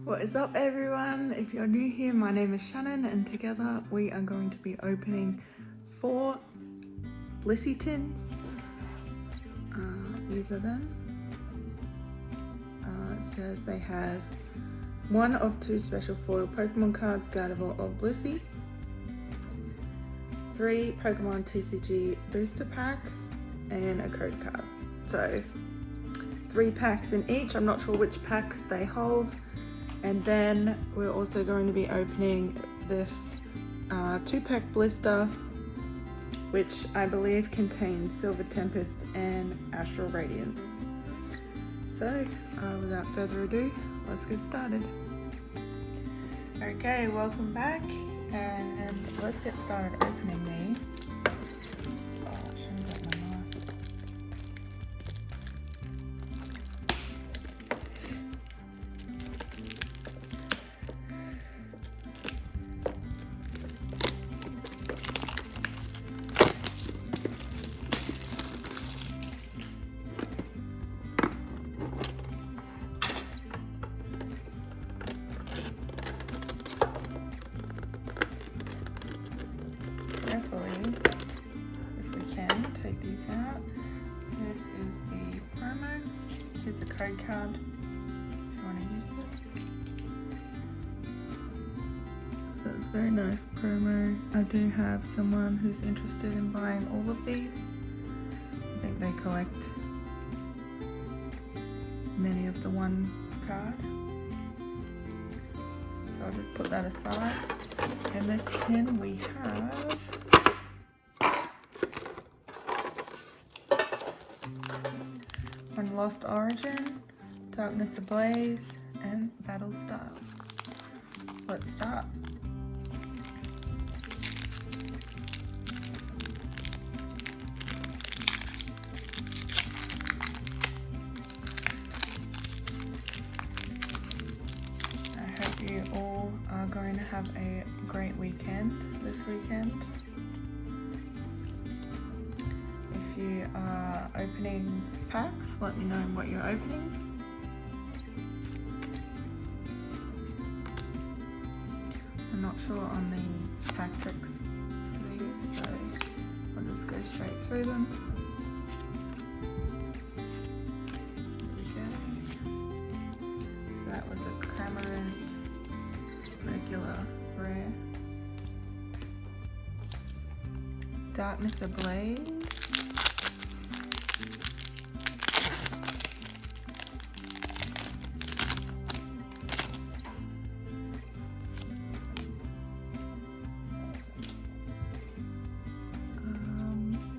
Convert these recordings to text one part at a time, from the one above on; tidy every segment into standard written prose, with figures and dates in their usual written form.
What is up, everyone? If you're new here, my name is Shannon, and together we are going to be opening 4 Blissey tins. These are them. It says they have 1 of 2 special foil Pokemon cards, Gardevoir or Blissey, 3 Pokemon TCG booster packs, and a code card. So 3 packs in each. I'm not sure which packs they hold. And then we're also going to be opening this 2-pack Blister, which I believe contains Silver Tempest and Astral Radiance. So without further ado, let's get started. Okay, welcome back, and let's get started opening these. Oh, I shouldn't get my mask. Carefully, if we can, take these out. This is the promo. Here's a code card if you want to use it. So it's a very nice promo. I do have someone who's interested in buying all of these. I think they collect many of the one card. So I'll just put that aside. In this tin we have Lost Origin, Darkness Ablaze, and Battle Styles. Let's start. I hope you all are going to have a great weekend this weekend. If you are opening packs, let me know what you're opening. I'm not sure on the pack tricks for these, so I'll just go straight through them. There we go. So that was a Cramorant regular rare. Darkness Ablaze.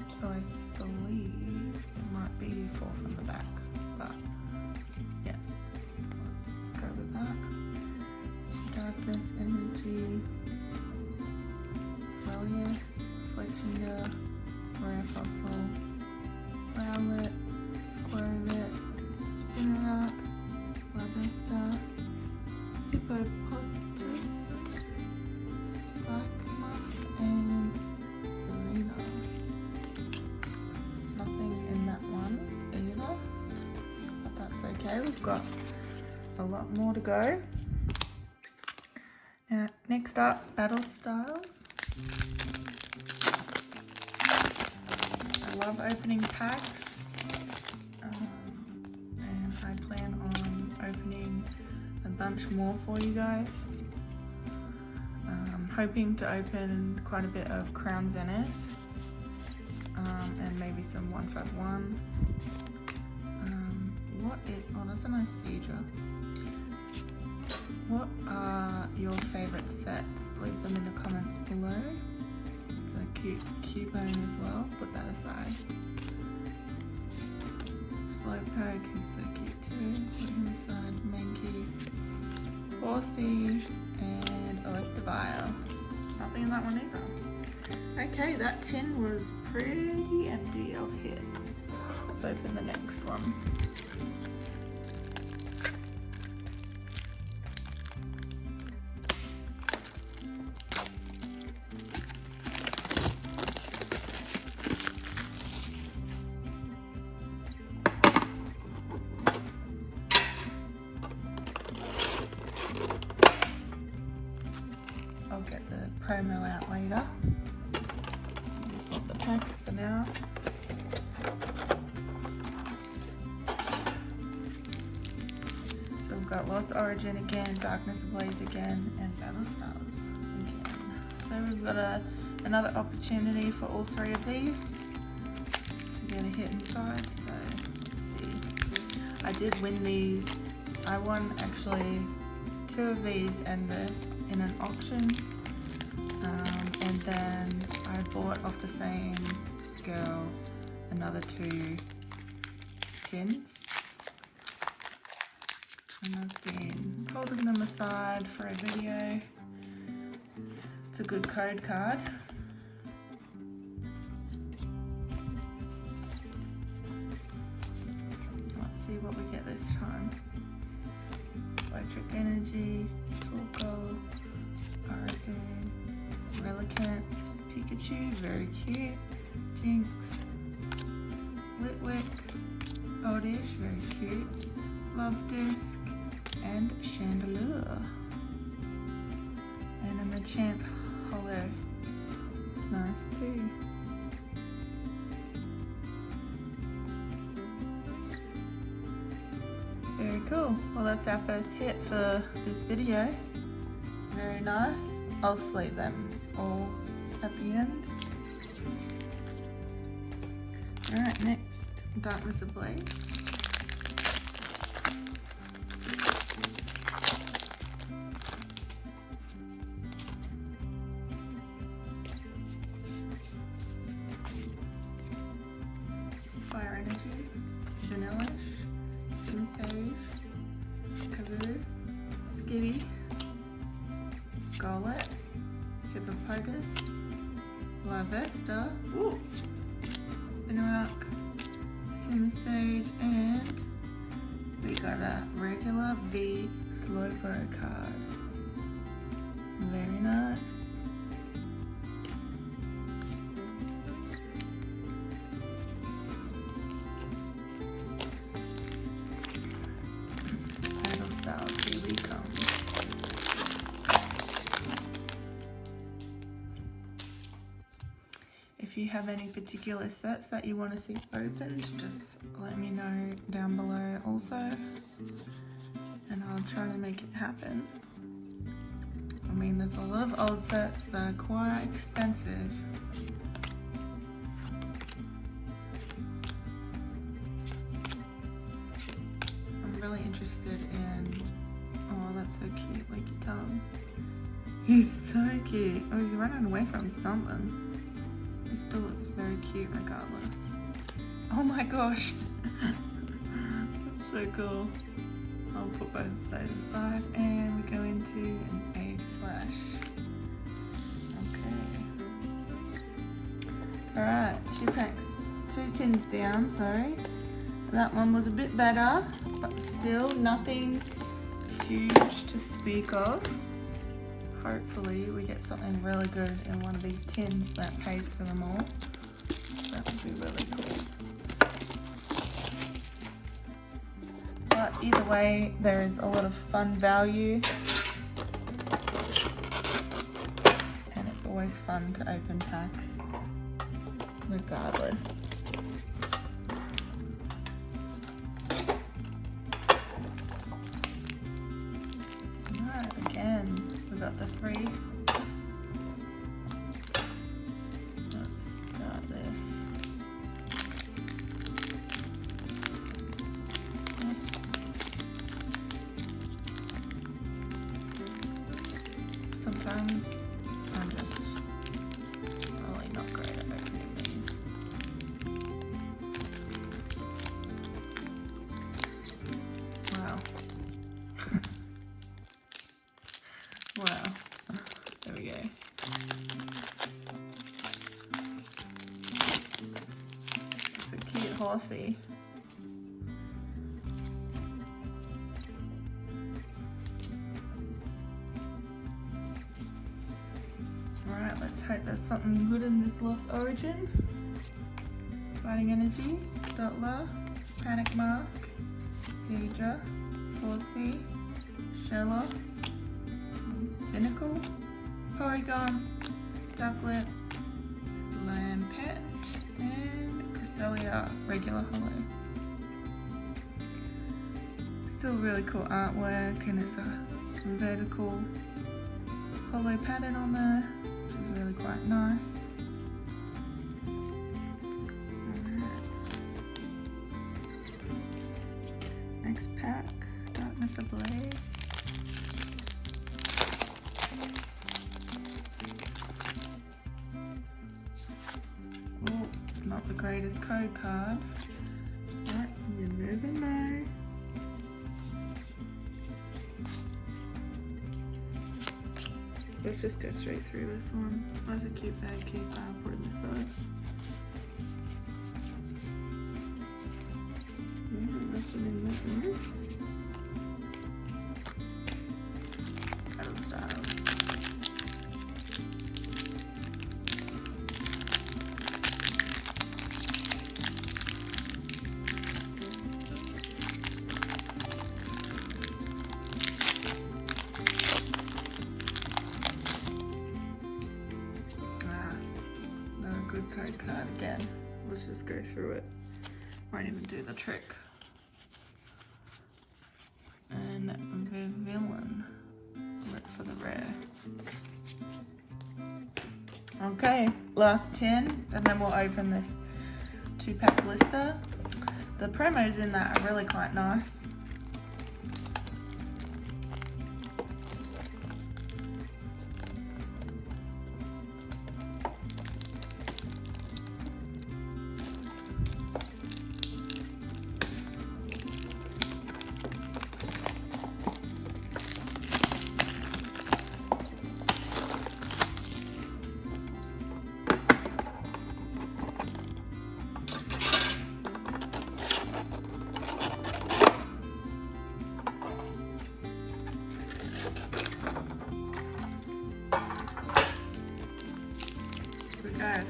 So I believe it might be 4 from the back, but yes, let's go with that. Darkness Energy, Swellius, Flexinger, Rare Fossil, Rowlet, Squirtle, Spinarak, Blister, Hippopotamus, Sparkmuff, and Serena. Nothing in that one either, but that's okay. We've got a lot more to go. Next up, Battle Styles. I love opening packs, and I plan on opening a bunch more for you guys. I'm hoping to open quite a bit of Crown Zenith. And maybe some 151. That's a nice Seedra. What are your favourite sets? Leave them in the comments below. It's a cute Cubone as well. Put that aside. Slowpoke, he's so cute too. Put him aside. Mankey, Horsey, and Electivire. Nothing in that one either. Okay, that tin was pretty empty of hits. Let's open the next one. promo out later. Just want the packs for now. So we've got Lost Origin again, Darkness Ablaze again, and Battle Stars again. So we've got another opportunity for all three of these to get a hit inside. So let's see. I did win these. I won actually 2 of these and this in an auction. And then I bought off the same girl another 2 tins. And I've been holding them aside for a video. It's a good code card. Let's see what we get this time. Electric Energy, Torkoal, Arizin, Relicanth, Pikachu, very cute, Jinx, Litwick, Oddish, very cute, Love Disc, and Chandelure. And a Machamp Holo. It's nice too. Very cool. Well, that's our first hit for this video. Very nice. I'll sleeve them all at the end. Alright, next, Darkness Ablaze. Fire Energy, Vanillish, Sinsage, Kavoo, Skitty, Golett, Hippopotas, Larvesta, Spinarak, Sinsage, and we got a regular V Slowpoke card. Very nice. Battle Styles, here we come. If you have any particular sets that you want to see opened, just let me know down below also, and I'll try to make it happen. I mean, there's a lot of old sets that are quite expensive. I'm really interested in, oh, that's so cute, Leaky Tongue. He's so cute. Oh, he's running away from something. He still looks very cute regardless. Oh my gosh. That's so cool. I'll put both of those aside and we go into an Egg Slash. Okay. Alright, 2 packs. 2 tins down, sorry. That one was a bit better, but still nothing huge to speak of. Hopefully we get something really good in one of these tins that pays for them all. That would be really cool. But either way, there is a lot of fun value. And it's always fun to open packs, regardless. Alright, again. Got the 3. Let's start this. Sometimes I'm just probably not great at opening these. Wow. Wow, there we go. It's a cute horsey. Alright, let's hope there's something good in this Lost Origin. Fighting Energy, Dottler, Panic Mask, Seadra, Horsey, Shellos, Binnacle, Porygon, Ducklet, Lampet, and Cresselia regular holo. Still really cool artwork, and it's a vertical holo pattern on there, which is really quite nice. Next pack, Darkness Ablaze. Oh, not the greatest code card, but you never know. Let's just go straight through this one. That's a cute bag keeper. I'll put it aside. Nothing in this one. Battle Styles. Good code card again. Let's just go through it. Won't even do the trick. And the villain for the rare. Okay, last 10, and then we'll open this 2-pack blister. The promos in that are really quite nice.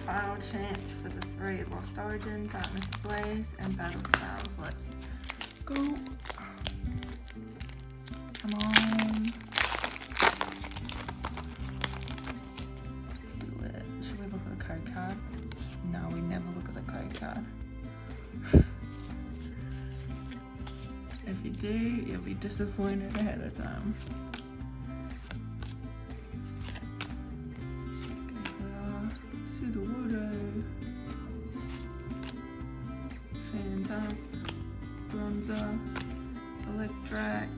Final chance for the 3 Lost Origin, Darkness Ablaze, and Battle Styles. Let's go. Come on. Let's do it. Should we look at the code card? No, we never look at the code card. If you do, you'll be disappointed ahead of time. Phantom, Bronzer, Electrac,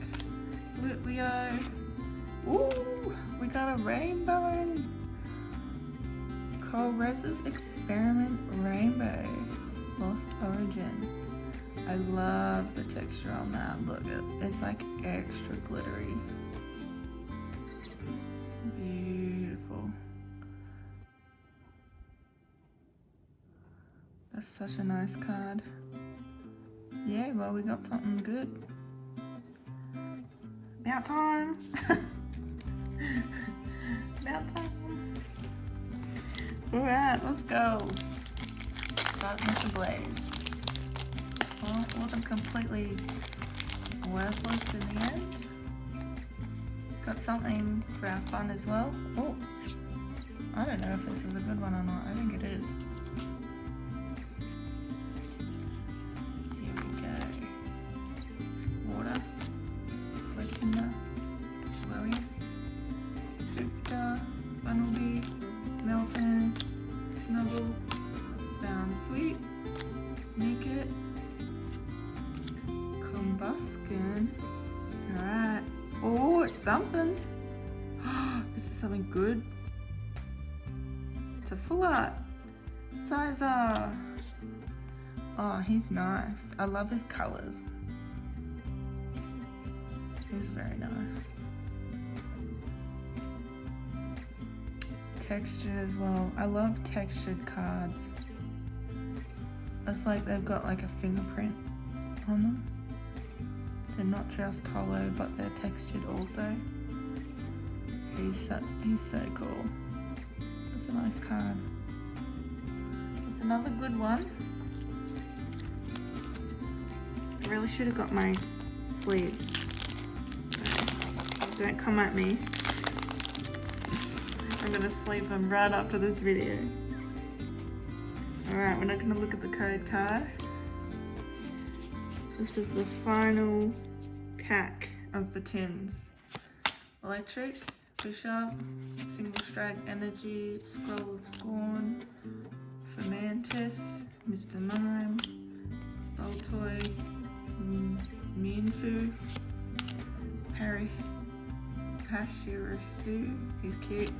Litleo. Ooh, we got a rainbow. Colress's Experiment Rainbow, Lost Origin. I love the texture on that. Look, it's like extra glittery. Beautiful. That's such a nice card. Yeah, well, we got something good. About time. About time. Alright, let's go. Darkness Ablaze. Well, it wasn't completely worthless in the end. Got something for our fun as well. Oh, I don't know if this is a good one or not. I think it is. Sweet, Naked, Combuskin. Alright. Oh, it's something. Is it something good? It's a full art. Sizer. Oh, he's nice. I love his colours. He's very nice. Textured as well. I love textured cards. It's like they've got like a fingerprint on them. They're not just hollow, but they're textured also. He's so cool. It's a nice card. It's another good one. I really should have got my sleeves. So don't come at me. I'm gonna sleep them right after this video. Alright, we're not gonna look at the code card. This is the final pack of the tins. Electric, Bishop, Single Strike Energy, Scroll of Scorn, Fermentis, Mr. Mime, Boltoy, Mienfu, Pashirasu, he's cute,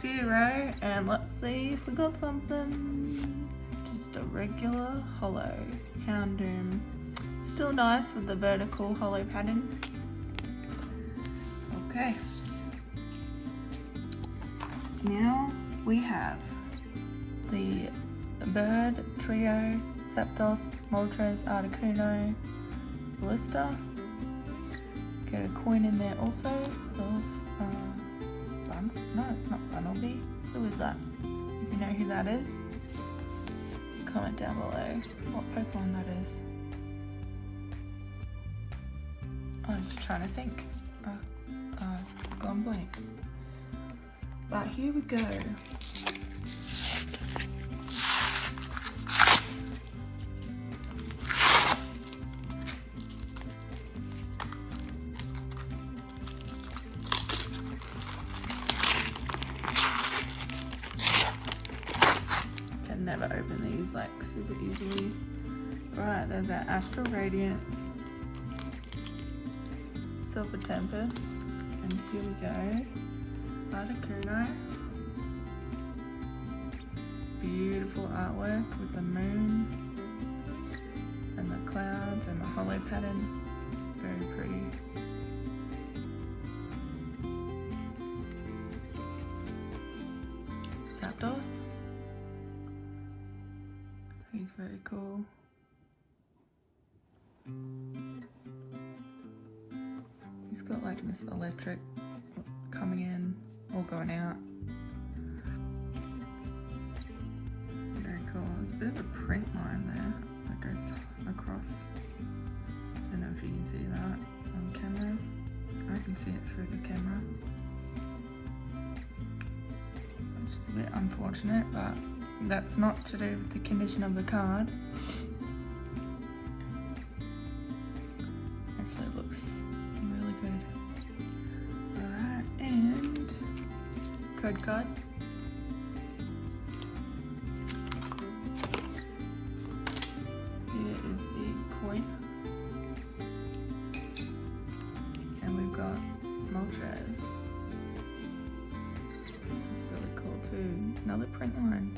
Firo, and let's see if we got something. Just a regular hollow Houndoom. Still nice with the vertical hollow pattern. Okay. Now we have the Bird Trio, Zapdos, Moltres, Articuno, Blister. Get a coin in there also of no, it's not Bunnelby. Who is that? If you know who that is, comment down below what Pokemon that is. I'm just trying to think. Gone blank. But here we go. Can never open these like super easily. Right, there's our Astral Radiance, Silver Tempest, and here we go. Articuno. Beautiful artwork with the moon and the clouds and the hollow pattern. Very pretty. Zapdos. He's very cool. He's got like this electric coming in or going out. Very cool. There's a bit of a print line there that goes across. I don't know if you can see that on camera. I can see it through the camera, which is a bit unfortunate, but that's not to do with the condition of the card. Actually, it looks really good. Alright, and code card. Here is the coin. And we've got Moltres. That's really cool too. Another print line.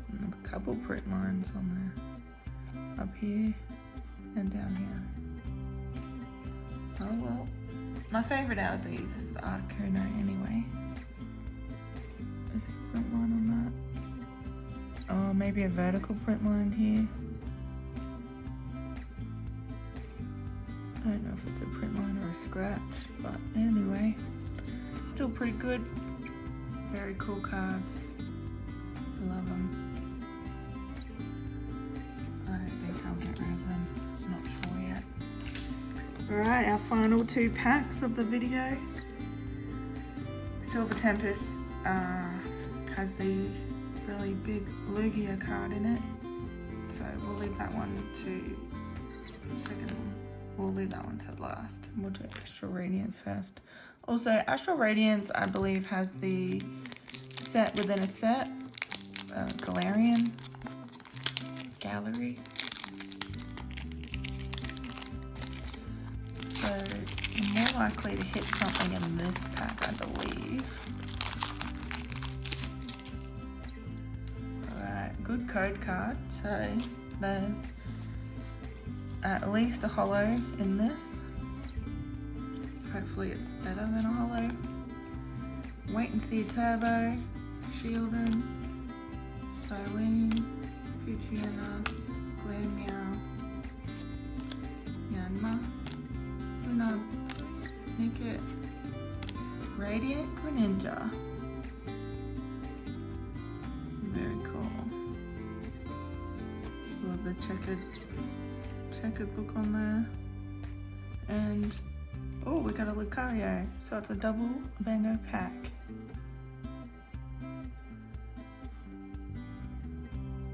And a couple print lines on there. Up here and down here. Oh well. My favourite out of these is the Articuno anyway. Is there a print line on that? Oh, maybe a vertical print line here. I don't know if it's a print line or a scratch, but anyway, still pretty good. Very cool cards. I love them. I don't think I'll get rid of them. Not sure yet. Alright, our final two packs of the video. Silver Tempest has the really big Lugia card in it, so we'll leave that one to second one. We'll leave that one to last. We'll do Astral Radiance first. Also, Astral Radiance, I believe, has the set within a set, Galarian Gallery. So you're more likely to hit something in this pack, I believe. Alright, good code card. So there's at least a hollow in this. Hopefully it's better than a hollow. Wait and See Turbo, Shieldon, Solene, Puchiana, Glameow, Yanma, Sunab, Nickit, Radiant Greninja. Very cool. Love the checkered look on there. And oh, we got out of Lucario. So it's a double bango pack.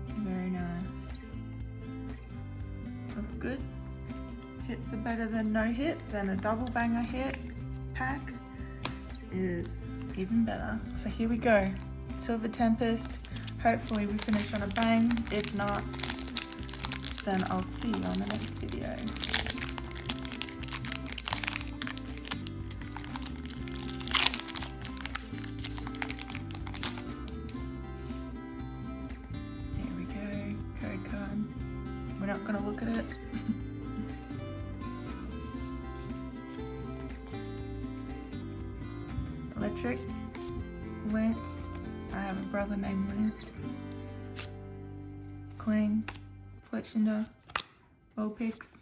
Very nice. That's good. Hits are better than no hits, and a double banger hit pack is even better. So here we go. Silver Tempest. Hopefully we finish on a bang. If not, then I'll see you on the next video. Here we go. Code card. We're not going to look at it. Electric, Lance, I have a brother named Lance, Clang, Fletchinder, Vulpix,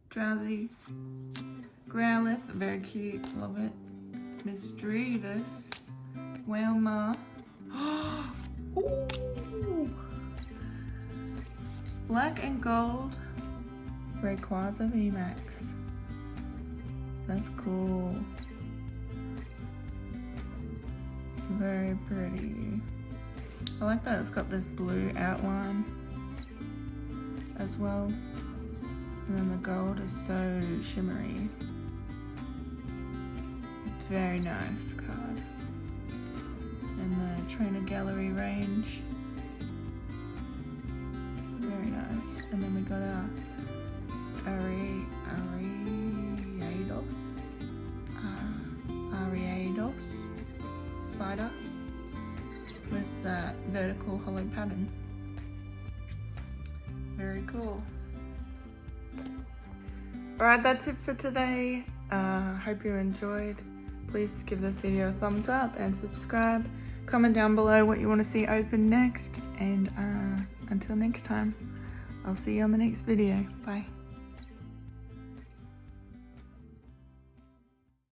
Drowsy, Growlithe, very cute, love it, Misdreavus, Whalmer, ooh, Black and Gold, Rayquaza VMAX, that's cool. Very pretty. I like that it's got this blue outline as well. And then the gold is so shimmery. It's very nice card. And the Trainer Gallery range. Very nice. And then we got our Ariados spider with that vertical hollow pattern. Very cool. Alright, that's it for today. Hope you enjoyed. Please give this video a thumbs up and subscribe. Comment down below what you want to see open next. And until next time, I'll see you on the next video. Bye.